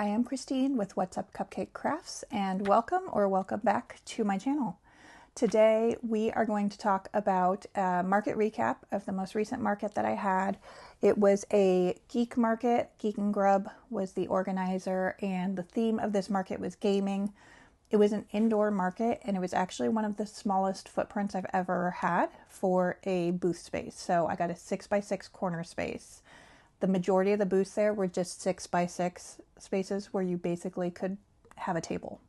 am Christine with What's Up Cupcake Crafts, and welcome or welcome back to my channel. Today we are going to talk about a market recap of the most recent market that I had. It was a geek market. Geek Grub was the organizer, and the theme of this market was gaming. It was an indoor market, and it was actually one of the smallest footprints I've ever had for a booth space. So I got a 6x6 corner space. The majority of the booths there were just 6x6 spaces where you basically could have a table,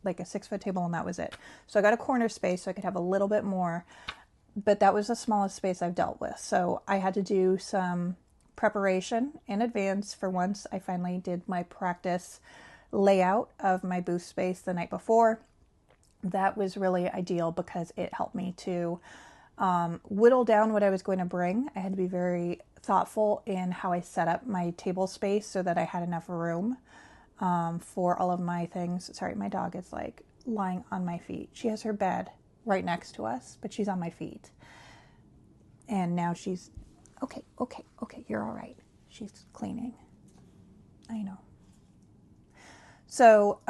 like a 6-foot table, and that was it. So I got a corner space so I could have a little bit more, but that was the smallest space I've dealt with. So I had to do some preparation in advance for once I finally did my practice layout of my booth space the night before. That was really ideal because it helped me to whittle down what I was going to bring. I had to be very thoughtful in how I set up my table space so that I had enough room for all of my things. Sorry, my dog is like lying on my feet. She has her bed right next to us, but she's on my feet. And now she's, okay, you're all right. She's cleaning. I know. So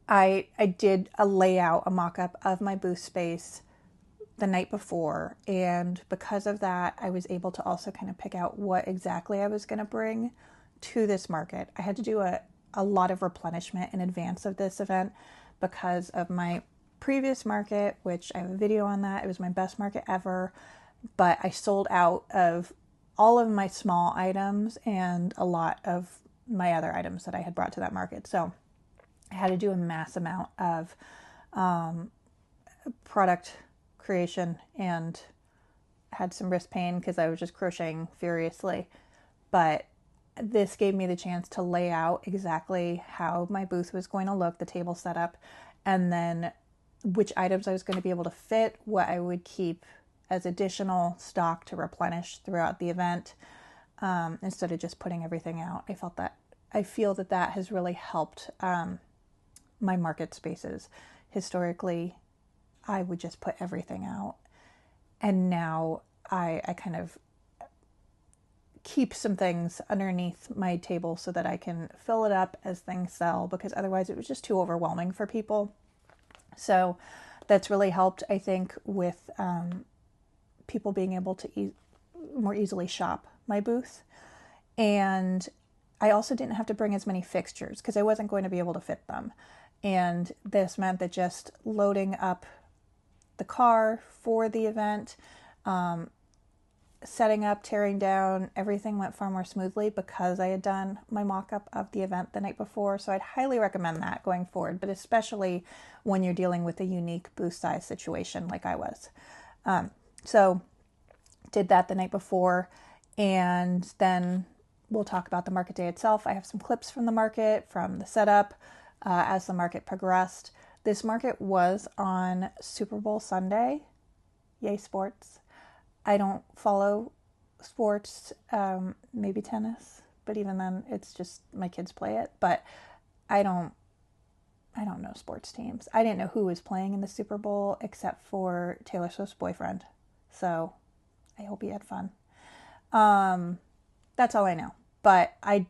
I did a layout, a mock-up of my booth space the night before, and because of that I was able to also kind of pick out what exactly I was going to bring to this market. I had to do a lot of replenishment in advance of this event because of my previous market, which I have a video on that. It was my best market ever, but I sold out of all of my small items and a lot of my other items that I had brought to that market. So I had to do a mass amount of product creation and had some wrist pain because I was just crocheting furiously. But this gave me the chance to lay out exactly how my booth was going to look, the table setup, and then which items I was going to be able to fit, what I would keep as additional stock to replenish throughout the event, instead of just putting everything out. I feel that has really helped my market spaces. Historically, I would just put everything out, and now I kind of keep some things underneath my table so that I can fill it up as things sell, because otherwise it was just too overwhelming for people. So that's really helped, I think, with people being able to more easily shop my booth. And I also didn't have to bring as many fixtures because I wasn't going to be able to fit them. And this meant that just loading up the car for the event, setting up, tearing down, everything went far more smoothly because I had done my mock-up of the event the night before. So I'd highly recommend that going forward, but especially when you're dealing with a unique booth size situation like I was. So did that the night before, and then we'll talk about the market day itself. I have some clips from the market, from the setup, as the market progressed. This market was on Super Bowl Sunday. Yay, sports. I don't follow sports, maybe tennis, but even then it's just my kids play it, but I don't know sports teams. I didn't know who was playing in the Super Bowl except for Taylor Swift's boyfriend. So I hope he had fun. That's all I know. But I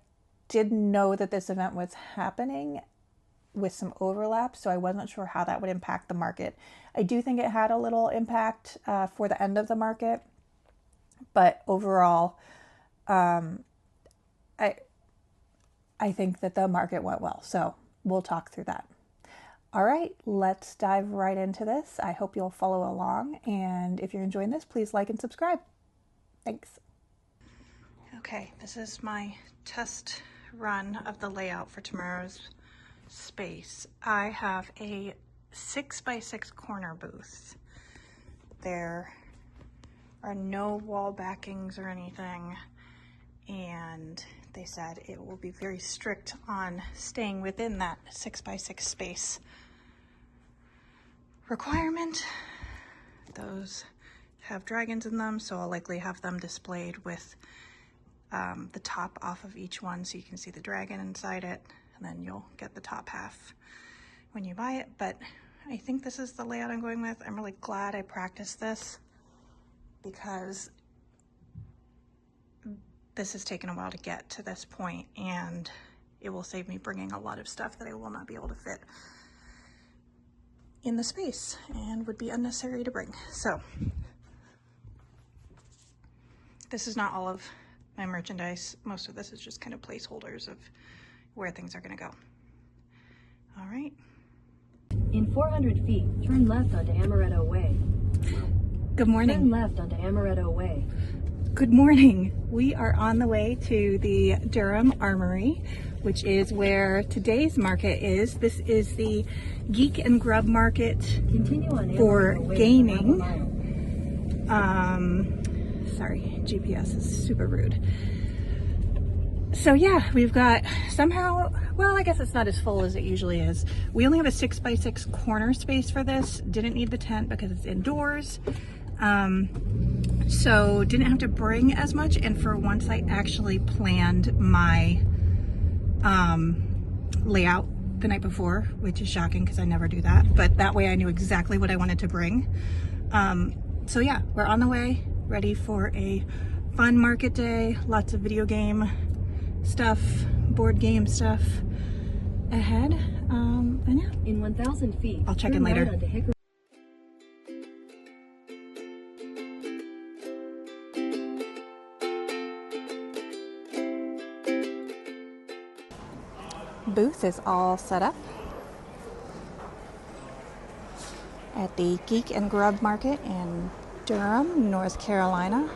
did know that this event was happening with some overlap, so I wasn't sure how that would impact the market. I do think it had a little impact for the end of the market, but overall, I think that the market went well. So we'll talk through that. All right, let's dive right into this. I hope you'll follow along, and if you're enjoying this, please like and subscribe. Thanks. Okay, this is my test run of the layout for tomorrow's space. I have a 6x6 corner booth. There are no wall backings or anything, and they said it will be very strict on staying within that 6x6 space requirement. Those have dragons in them, so I'll likely have them displayed with the top off of each one so you can see the dragon inside it, and then you'll get the top half when you buy it. But I think this is the layout I'm going with. I'm really glad I practiced this because this has taken a while to get to this point, and it will save me bringing a lot of stuff that I will not be able to fit in the space and would be unnecessary to bring. So this is not all of my merchandise. Most of this is just kind of placeholders of where things are going to go. All right. In 400 feet, turn left onto Amaretto Way. Good morning. Turn left onto Amaretto Way. Good morning. We are on the way to the Durham Armory, which is where today's market is. This is the Geek and Grub Market for gaming. Sorry, GPS is super rude. So yeah, we've got somehow, well, I guess it's not as full as it usually is. We only have a 6x6 corner space for this. Didn't need the tent because it's indoors. So didn't have to bring as much, and for once I actually planned my layout the night before, which is shocking because I never do that, but that way I knew exactly what I wanted to bring. So yeah, we're on the way, ready for a fun market day, lots of video game stuff, board game stuff ahead. And yeah, in 1,000 feet, I'll check in later. Booth is all set up at the Geek and Grub Market in Durham, North Carolina.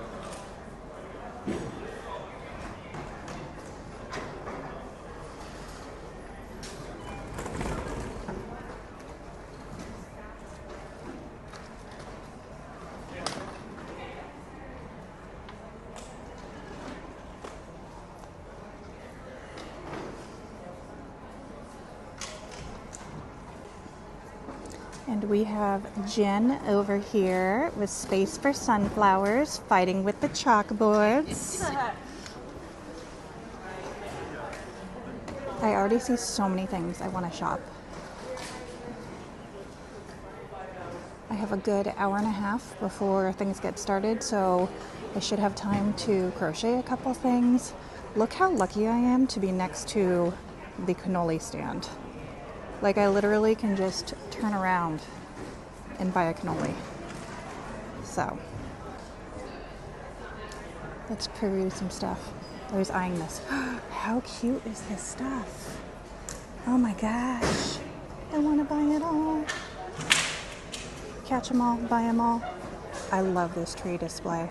And we have Jen over here with Space for Sunflowers fighting with the chalkboards. I already see so many things I want to shop. I have a good hour and a half before things get started, so I should have time to crochet a couple things. Look how lucky I am to be next to the cannoli stand. Like, I literally can just turn around and buy a cannoli. So, let's peruse some stuff. I was eyeing this. How cute is this stuff? Oh my gosh. I want to buy it all. Catch them all, buy them all. I love this tree display.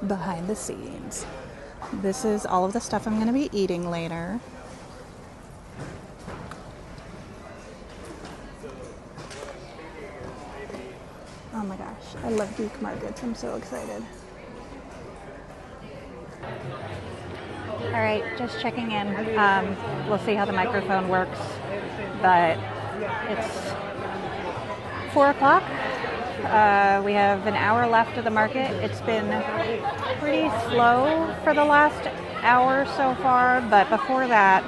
Behind the scenes. This is all of the stuff I'm going to be eating later. Oh my gosh, I love geek markets. I'm so excited. All right, just checking in. We'll see how the microphone works, but it's 4 o'clock. We have an hour left of the market. It's been pretty slow for the last hour so far, but before that,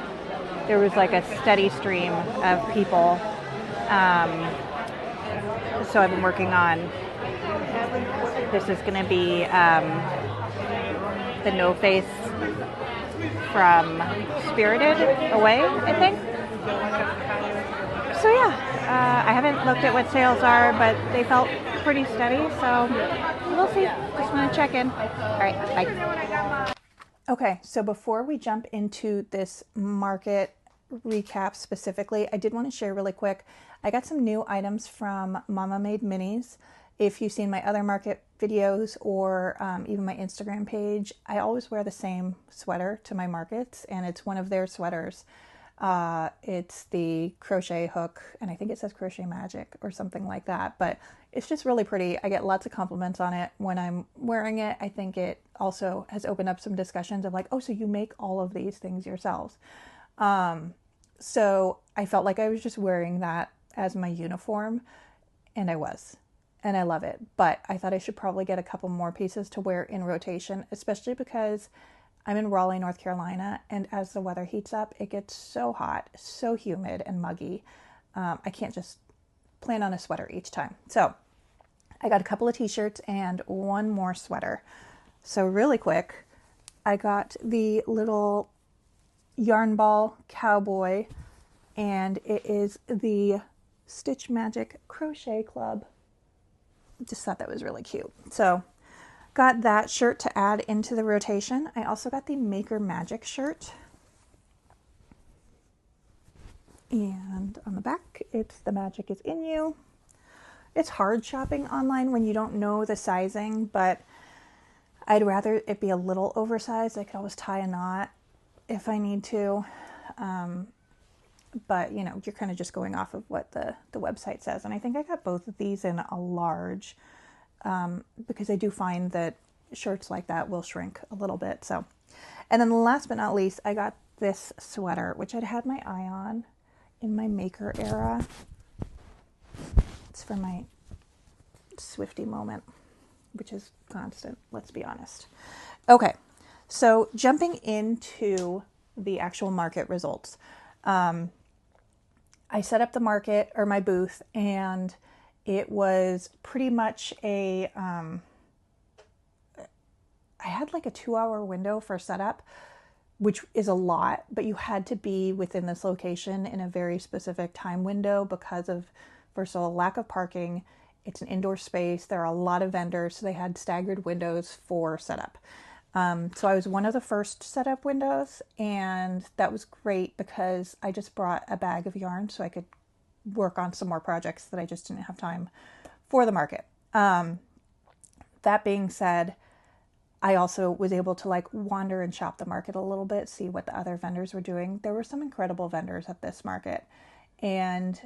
there was like a steady stream of people. So I've been working on, this is going to be the no face from Spirited Away, I think. So yeah, I haven't looked at what sales are, but they felt pretty steady, so we'll see. Just want to check in. All right, bye. Okay, so before we jump into this market recap specifically, I did want to share really quick. I got some new items from Mama Made Minis. If you've seen my other market videos or even my Instagram page, I always wear the same sweater to my markets, and it's one of their sweaters. It's the crochet hook, and I think it says Crochet Magic or something like that, but it's just really pretty. I get lots of compliments on it when I'm wearing it. I think it also has opened up some discussions of like, oh, so you make all of these things yourselves. So I felt like I was just wearing that as my uniform, and I was, and I love it. But I thought I should probably get a couple more pieces to wear in rotation, especially because I'm in Raleigh, North Carolina, and as the weather heats up, it gets so hot, so humid and muggy. I can't just plan on a sweater each time. So I got a couple of t-shirts and one more sweater. So really quick, I got the little yarn ball cowboy, and it is the Stitch Magic Crochet Club. Just thought that was really cute. So got that shirt to add into the rotation. I also got the Maker Magic shirt. And on the back, it's "The magic is in you." It's hard shopping online when you don't know the sizing, but I'd rather it be a little oversized. I could always tie a knot if I need to. But, you know, you're kind of just going off of what the website says. And I think I got both of these in a large because I do find that shirts like that will shrink a little bit. So, and then last but not least, I got this sweater, which I'd had my eye on in my maker era. It's for my Swiftie moment, which is constant, let's be honest. Okay, so jumping into the actual market results. I set up the market, or my booth, and it was pretty much I had like a 2-hour window for setup, which is a lot, but you had to be within this location in a very specific time window because of, first of all, lack of parking. It's an indoor space. There are a lot of vendors, so they had staggered windows for setup. So I was one of the first setup windows, and that was great because I just brought a bag of yarn so I could work on some more projects that I just didn't have time for the market. That being said, I also was able to like wander and shop the market a little bit, see what the other vendors were doing. There were some incredible vendors at this market, and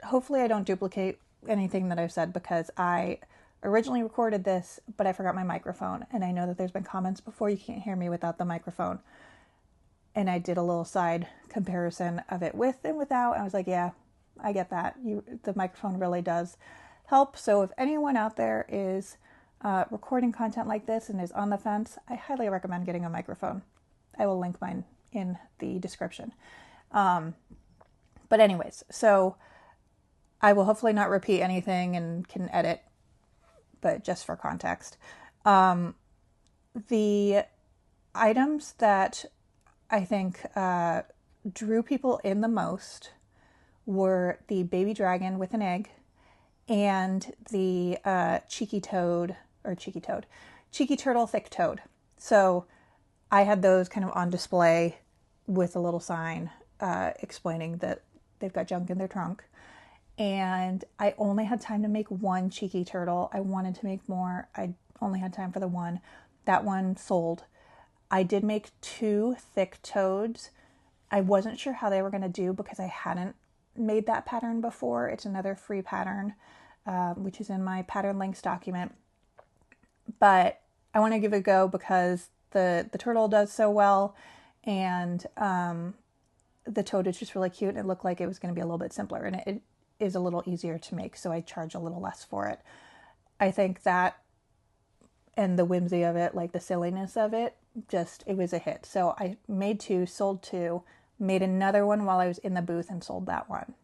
hopefully I don't duplicate anything that I've said because I originally recorded this, but I forgot my microphone. And I know that there's been comments before, you can't hear me without the microphone. And I did a little side comparison of it with and without. I was like, yeah, I get that. The microphone really does help. So if anyone out there is recording content like this and is on the fence, I highly recommend getting a microphone. I will link mine in the description. But anyways, so I will hopefully not repeat anything and can edit, but just for context. The items that I think drew people in the most were the baby dragon with an egg and the cheeky turtle thick toad. So I had those kind of on display with a little sign explaining that they've got junk in their trunk. And I only had time to make one cheeky turtle. I wanted to make more. I only had time for the one. That one sold. I did make 2 thick toads. I wasn't sure how they were going to do because I hadn't made that pattern before. It's another free pattern, which is in my pattern links document. But I want to give it a go because the turtle does so well, and the toad is just really cute. And it looked like it was going to be a little bit simpler, and it is a little easier to make, so I charge a little less for it. I think that, and the whimsy of it, like the silliness of it, it was a hit. So I made 2, sold 2, made another one while I was in the booth and sold that one.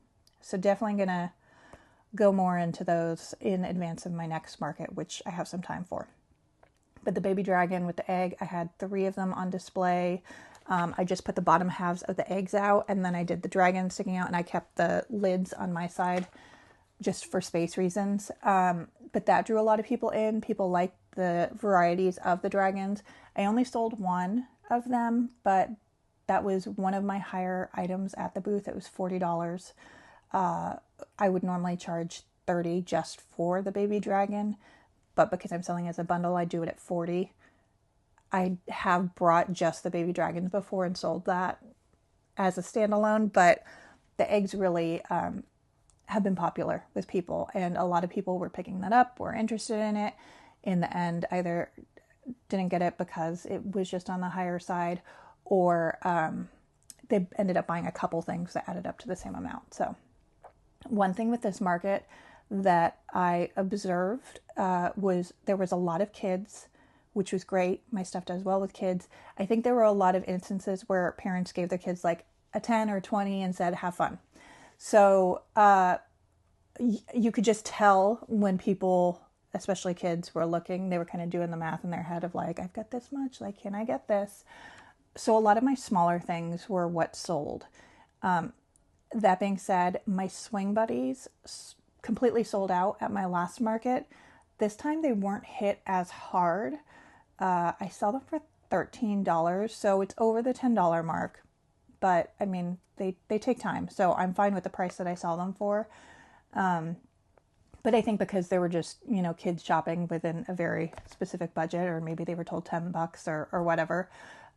So definitely gonna go more into those in advance of my next market, which I have some time for. But the baby dragon with the egg, I had 3 of them on display. I just put the bottom halves of the eggs out, and then I did the dragon sticking out, and I kept the lids on my side just for space reasons. But that drew a lot of people in. People liked the varieties of the dragons. I only sold 1 of them, but that was one of my higher items at the booth. It was $40. I would normally charge $30 just for the baby dragon, but because I'm selling as a bundle, I do it at $40. I have brought just the baby dragons before and sold that as a standalone, but the eggs really have been popular with people, and a lot of people were picking that up, were interested in it. In the end, either didn't get it because it was just on the higher side, or they ended up buying a couple things that added up to the same amount. So one thing with this market that I observed was there was a lot of kids, which was great. My stuff does well with kids. I think there were a lot of instances where parents gave their kids like a 10 or 20 and said, have fun. So you could just tell when people, especially kids, were looking. They were kind of doing the math in their head of like, I've got this much, like, can I get this? So a lot of my smaller things were what sold. That being said, my swing buddies completely sold out at my last market. This time they weren't hit as hard. I sell them for $13, so it's over the $10 mark. But I mean, they take time, so I'm fine with the price that I sell them for. But I think because they were just, you know, kids shopping within a very specific budget, or maybe they were told $10 or whatever,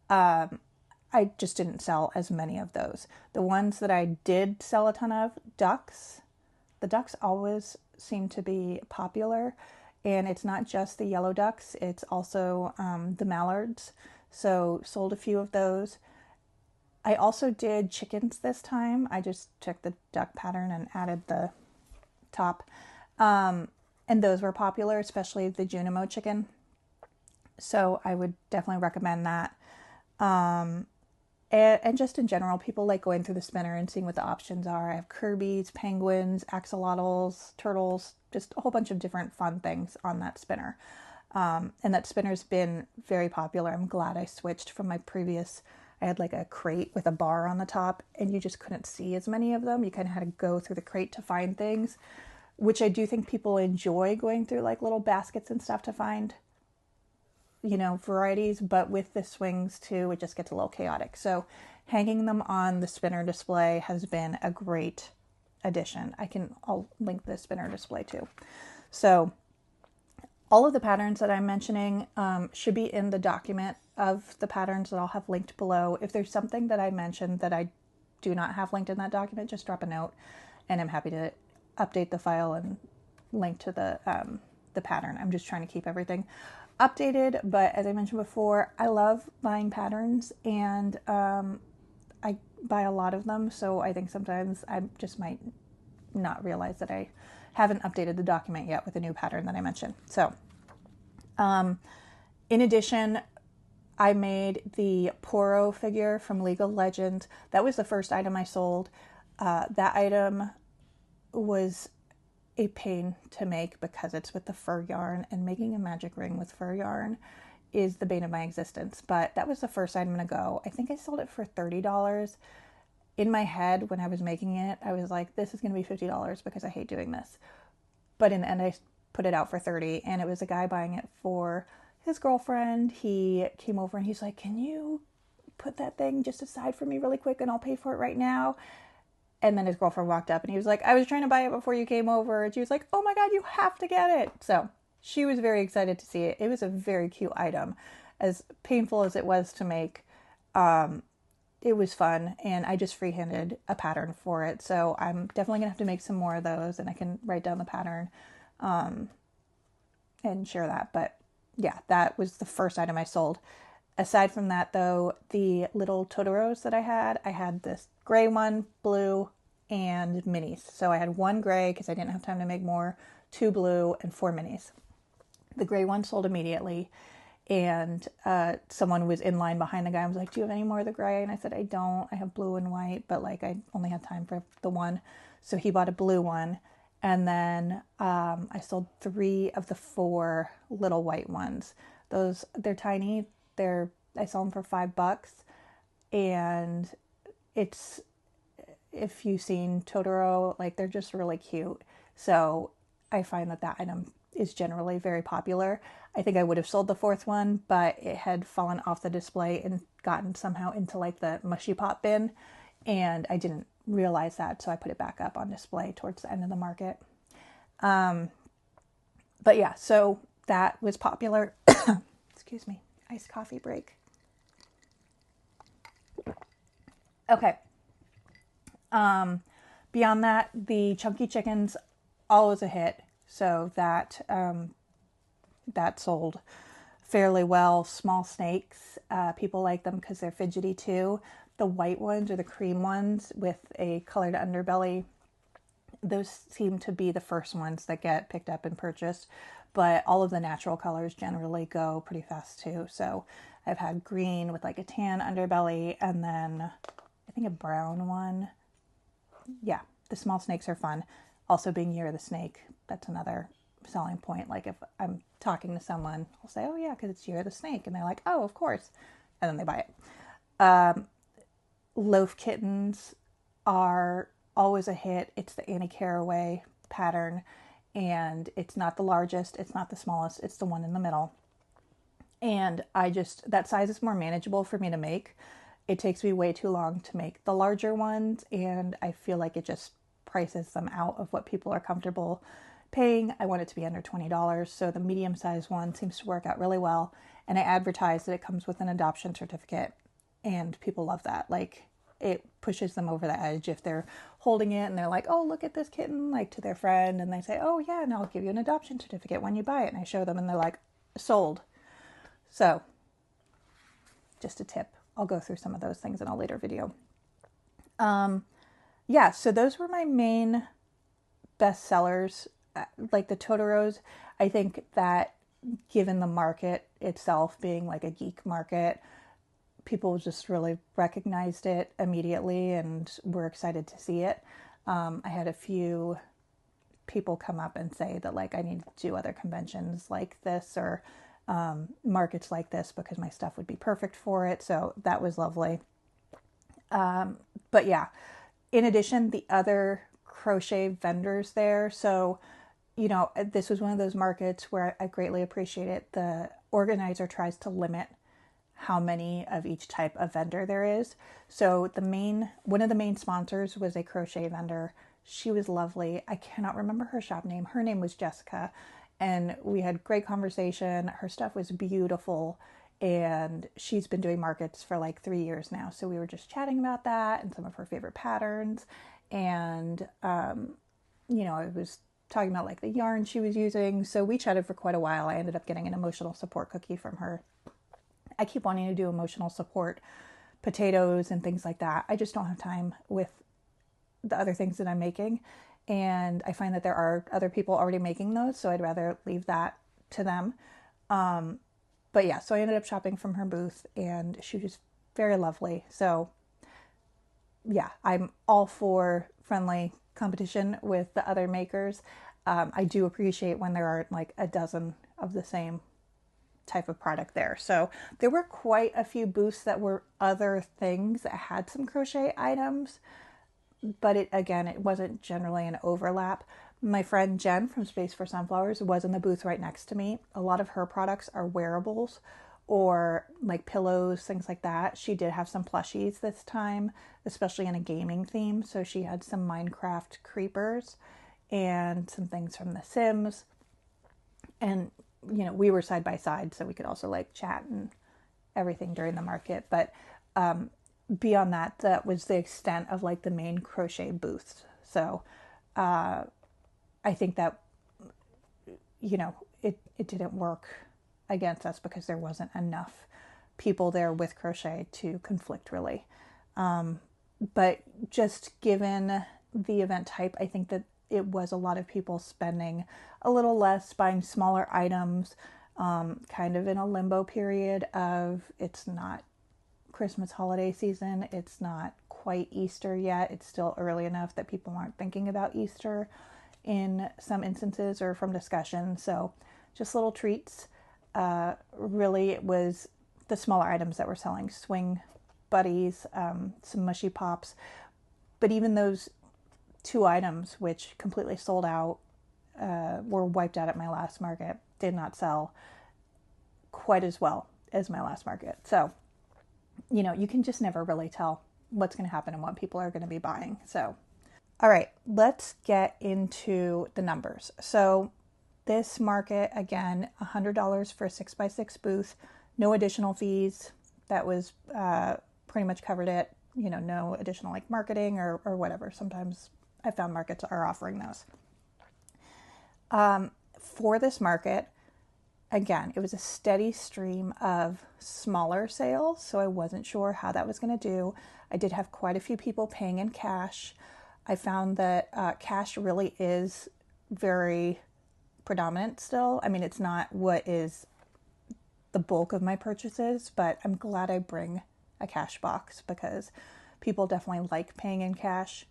I just didn't sell as many of those. The ones that I did sell a ton of, ducks, the ducks always seem to be popular. And it's not just the yellow ducks, it's also the mallards. So sold a few of those. I also did chickens this time. I just took the duck pattern and added the top. And those were popular, especially the Junimo chicken. So I would definitely recommend that. And just in general, people like going through the spinner and seeing what the options are. I have Kirby's, penguins, axolotls, turtles, just a whole bunch of different fun things on that spinner. And that spinner's been very popular. I'm glad I switched from my previous. I had like a crate with a bar on the top, and you just couldn't see as many of them. You kind of had to go through the crate to find things, which I do think people enjoy going through like little baskets and stuff to find, you know, varieties. But with the swings too, it just gets a little chaotic. So hanging them on the spinner display has been a great addition. I'll link the spinner display too. So all of the patterns that I'm mentioning should be in the document of the patterns that I'll have linked below. If there's something that I mentioned that I do not have linked in that document, just drop a note and I'm happy to update the file and link to the pattern. I'm just trying to keep everything updated, but as I mentioned before, I love buying patterns, and I buy a lot of them, so I think sometimes I just might not realize that I haven't updated the document yet with a new pattern that I mentioned. So in addition, I made the Poro figure from League of Legends. That was the first item I sold. That item was a pain to make because it's with the fur yarn, and making a magic ring with fur yarn is the bane of my existence. But that was the first item to go. I think I sold it for $30. In my head, when I was making it, I was like, this is going to be $50 because I hate doing this. But in the end, I put it out for $30, and it was a guy buying it for his girlfriend. He came over and he's like, can you put that thing just aside for me really quick and I'll pay for it right now? And then his girlfriend walked up and he was like, I was trying to buy it before you came over. And she was like, oh my God, you have to get it. So she was very excited to see it. It was a very cute item. As painful as it was to make, it was fun. And I just freehanded a pattern for it. So I'm definitely going to have to make some more of those, and I can write down the pattern and share that. But yeah, that was the first item I sold. Aside from that, though, the little Totoros that I had this gray one, blue, and minis. So I had one gray because I didn't have time to make more, 2 blue, and 4 minis. The gray one sold immediately, and someone was in line behind the guy and was like, do you have any more of the gray? And I said, I don't. I have blue and white, but like I only had time for the one. So he bought a blue one. And then I sold 3 of the 4 little white ones. They're tiny. I sell them for $5, and it's, if you've seen Totoro, like they're just really cute. So I find that item is generally very popular. I think I would have sold the 4th one, but it had fallen off the display and gotten somehow into like the mushy pot bin, and I didn't realize that, so I put it back up on display towards the end of the market. But yeah, so that was popular. Excuse me, iced coffee break. Okay. Beyond that, the chunky chickens, always a hit. So that sold fairly well. Small snakes, people like them because they're fidgety too. The white ones or the cream ones with a colored underbelly, those seem to be the first ones that get picked up and purchased. But all of the natural colors generally go pretty fast too. So I've had green with like a tan underbelly, and then I think a brown one. Yeah, the small snakes are fun. Also being Year of the Snake, that's another selling point. Like if I'm talking to someone, I'll say, oh yeah, because it's Year of the Snake. And they're like, oh, of course. And then they buy it. Loaf kittens are always a hit. It's the Annie Caraway pattern. And it's not the largest. It's not the smallest. It's the one in the middle. And that size is more manageable for me to make. It takes me way too long to make the larger ones. And I feel like it just prices them out of what people are comfortable paying. I want it to be under $20. So the medium sized one seems to work out really well. And I advertise that it comes with an adoption certificate. And people love that. Like, it pushes them over the edge if they're holding it and they're like, oh, look at this kitten, like to their friend. And they say, oh yeah, and I'll give you an adoption certificate when you buy it. And I show them and they're like, sold. So just a tip. I'll go through some of those things in a later video. Yeah, so those were my main best sellers. Like the Totoros, I think that given the market itself being like a geek market, people just really recognized it immediately and were excited to see it. I had a few people come up and say that like I need to do other conventions like this or markets like this because my stuff would be perfect for it. So that was lovely. But yeah, in addition, the other crochet vendors there. So, you know, this was one of those markets where I greatly appreciate it. The organizer tries to limit how many of each type of vendor there is. So one of the main sponsors was a crochet vendor. She was lovely. I cannot remember her shop name. Her name was Jessica. And we had great conversation. Her stuff was beautiful. And she's been doing markets for like 3 years now. So we were just chatting about that and some of her favorite patterns. And, you know, I was talking about like the yarn she was using. So we chatted for quite a while. I ended up getting an emotional support cookie from her. I keep wanting to do emotional support potatoes and things like that. I just don't have time with the other things that I'm making. And I find that there are other people already making those. So I'd rather leave that to them. But yeah, so I ended up shopping from her booth and she was just very lovely. So yeah, I'm all for friendly competition with the other makers. I do appreciate when there aren't like a dozen of the same type of product there. So there were quite a few booths that were other things that had some crochet items, but it wasn't generally an overlap. My friend Jen from Space for Sunflowers was in the booth right next to me. A lot of her products are wearables or like pillows, things like that. She did have some plushies this time, especially in a gaming theme. So she had some Minecraft creepers and some things from The Sims. And, you know, we were side by side, so we could also like chat and everything during the market. But beyond that, that was the extent of like the main crochet booths. So I think that, you know, it didn't work against us because there wasn't enough people there with crochet to conflict really. But just given the event type, I think that it was a lot of people spending a little less, buying smaller items, kind of in a limbo period of it's not Christmas holiday season. It's not quite Easter yet. It's still early enough that people aren't thinking about Easter in some instances or from discussion. So just little treats. Really, it was the smaller items that were selling. Swing buddies, some mushy pops. But even those 2 items, which completely sold out, were wiped out at my last market, did not sell quite as well as my last market. So, you know, you can just never really tell what's going to happen and what people are going to be buying. So, all right, let's get into the numbers. So this market, again, $100 for a 6x6 booth, no additional fees. That was pretty much covered it. You know, no additional like marketing or whatever. Sometimes I found markets are offering those. For this market, again, it was a steady stream of smaller sales, so I wasn't sure how that was going to do. I did have quite a few people paying in cash. I found that cash really is very predominant still. I mean, it's not what is the bulk of my purchases, but I'm glad I bring a cash box because people definitely like paying in cash.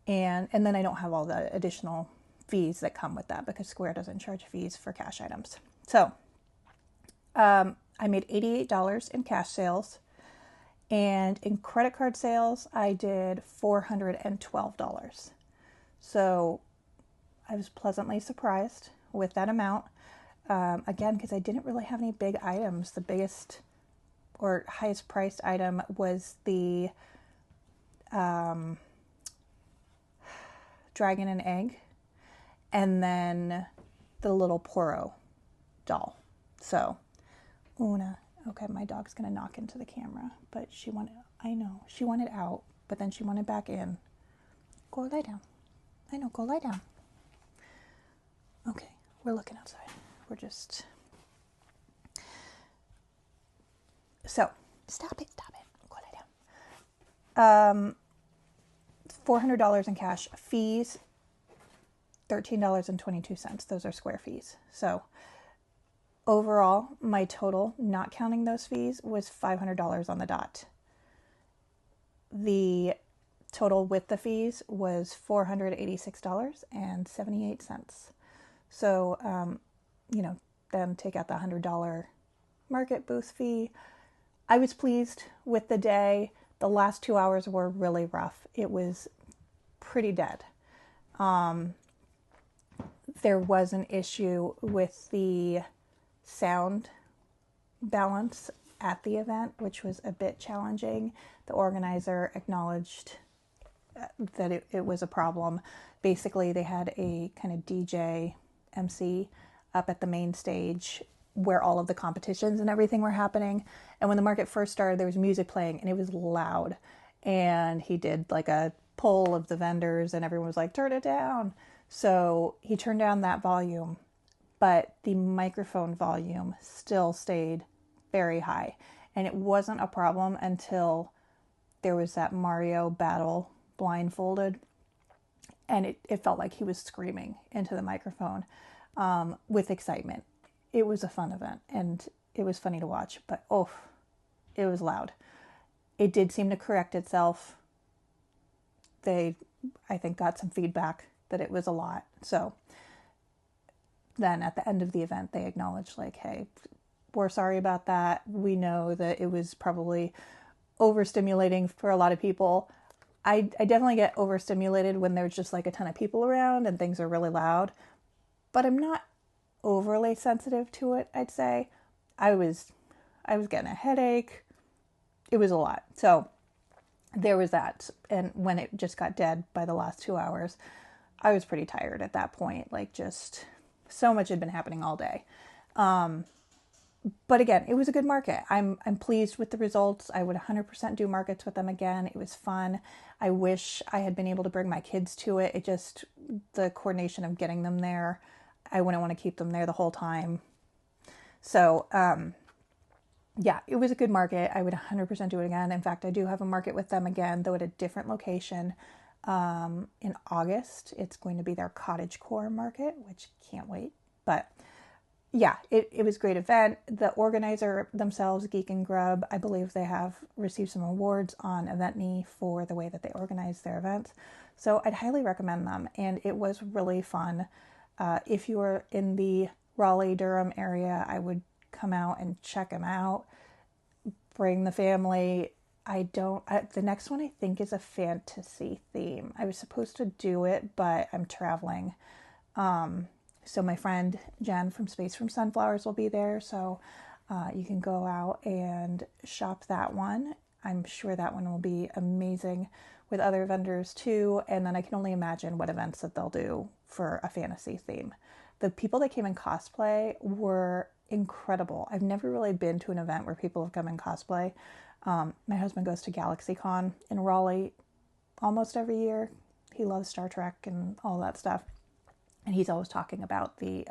And then I don't have all the additional fees that come with that because Square doesn't charge fees for cash items. So I made $88 in cash sales, and in credit card sales, I did $412. So I was pleasantly surprised with that amount. Again, because I didn't really have any big items. The biggest or highest priced item was the dragon and egg, and then the little Poro doll. So, Una, okay, my dog's gonna knock into the camera, but she wanted, I know, she wanted out, but then she wanted back in. Go lie down. I know, go lie down. Okay, we're looking outside. We're just, so, stop it, go lie down. $400 in cash. Fees, $13.22. Those are Square fees. So overall, my total, not counting those fees, was $500 on the dot. The total with the fees was $486.78. So, then take out the $100 market booth fee. I was pleased with the day. The last 2 hours were really rough. It was pretty dead. There was an issue with the sound balance at the event, which was a bit challenging. The organizer acknowledged that it was a problem. Basically, they had a kind of DJ MC up at the main stage where all of the competitions and everything were happening. And when the market first started, there was music playing and it was loud. And he did like a poll of the vendors and everyone was like, turn it down. So he turned down that volume, but the microphone volume still stayed very high. And it wasn't a problem until there was that Mario battle blindfolded. And it felt like he was screaming into the microphone with excitement. It was a fun event and it was funny to watch, but it was loud. It did seem to correct itself. They, I think, got some feedback that it was a lot. So then at the end of the event, they acknowledged like, hey, we're sorry about that. We know that it was probably overstimulating for a lot of people. I definitely get overstimulated when there's just like a ton of people around and things are really loud, but I'm not overly sensitive to it, I'd say. I was getting a headache. It was a lot. So there was that. And when it just got dead by the last 2 hours, I was pretty tired at that point. Like just so much had been happening all day. But again, it was a good market. I'm pleased with the results. I would 100% do markets with them again. It was fun. I wish I had been able to bring my kids to it. It just, the coordination of getting them there, I wouldn't want to keep them there the whole time. So, yeah, it was a good market. I would 100% do it again. In fact, I do have a market with them again, though at a different location. In August, it's going to be their cottagecore market, which can't wait. But yeah, it was a great event. The organizer themselves, Geek and Grub, I believe they have received some awards on EventMe for the way that they organize their events. So I'd highly recommend them. And it was really fun. If you are in the Raleigh-Durham area, I would come out and check them out. Bring the family. The next one I think is a fantasy theme. I was supposed to do it, but I'm traveling. So my friend Jen from Space from Sunflowers will be there. So you can go out and shop that one. I'm sure that one will be amazing with other vendors too. And then I can only imagine what events that they'll do for a fantasy theme. The people that came in cosplay were incredible. I've never really been to an event where people have come in cosplay. My husband goes to GalaxyCon in Raleigh almost every year. He loves Star Trek and all that stuff. And he's always talking about the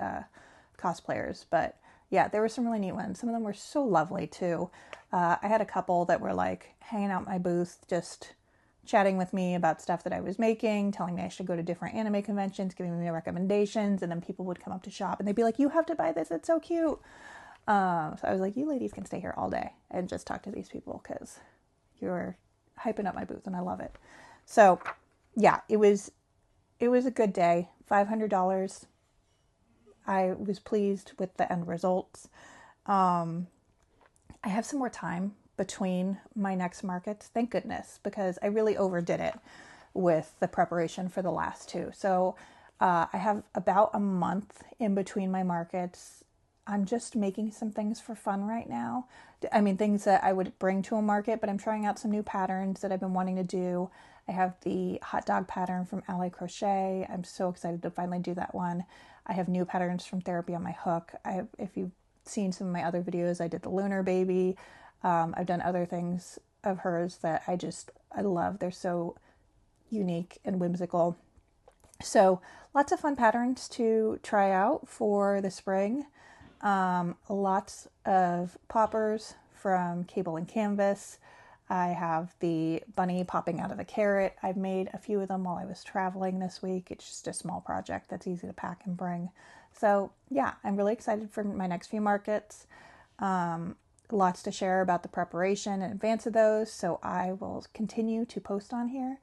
cosplayers. But yeah, there were some really neat ones. Some of them were so lovely too. I had a couple that were like hanging out my booth, just chatting with me about stuff that I was making, telling me I should go to different anime conventions, giving me recommendations. And then people would come up to shop and they'd be like, you have to buy this. It's so cute. So I was like, you ladies can stay here all day and just talk to these people because you're hyping up my booth and I love it. So yeah, it was a good day. $500. I was pleased with the end results. I have some more time between my next markets, thank goodness, because I really overdid it with the preparation for the last two. So I have about a month in between my markets. I'm just making some things for fun right now. I mean, things that I would bring to a market, but I'm trying out some new patterns that I've been wanting to do. I have the hot dog pattern from Ally Crochet. I'm so excited to finally do that one. I have new patterns from Therapy on my Hook. If you've seen some of my other videos, I did the Lunar Baby. I've done other things of hers that I love. They're so unique and whimsical. So lots of fun patterns to try out for the spring. Lots of poppers from Cable and Canvas. I have the bunny popping out of a carrot. I've made a few of them while I was traveling this week. It's just a small project that's easy to pack and bring. So yeah, I'm really excited for my next few markets. Lots to share about the preparation in advance of those, so I will continue to post on here.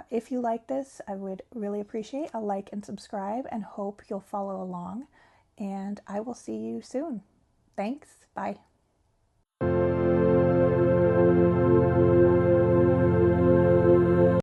If you like this, I would really appreciate a like and subscribe, and hope you'll follow along. And I will see you soon. Thanks. Bye.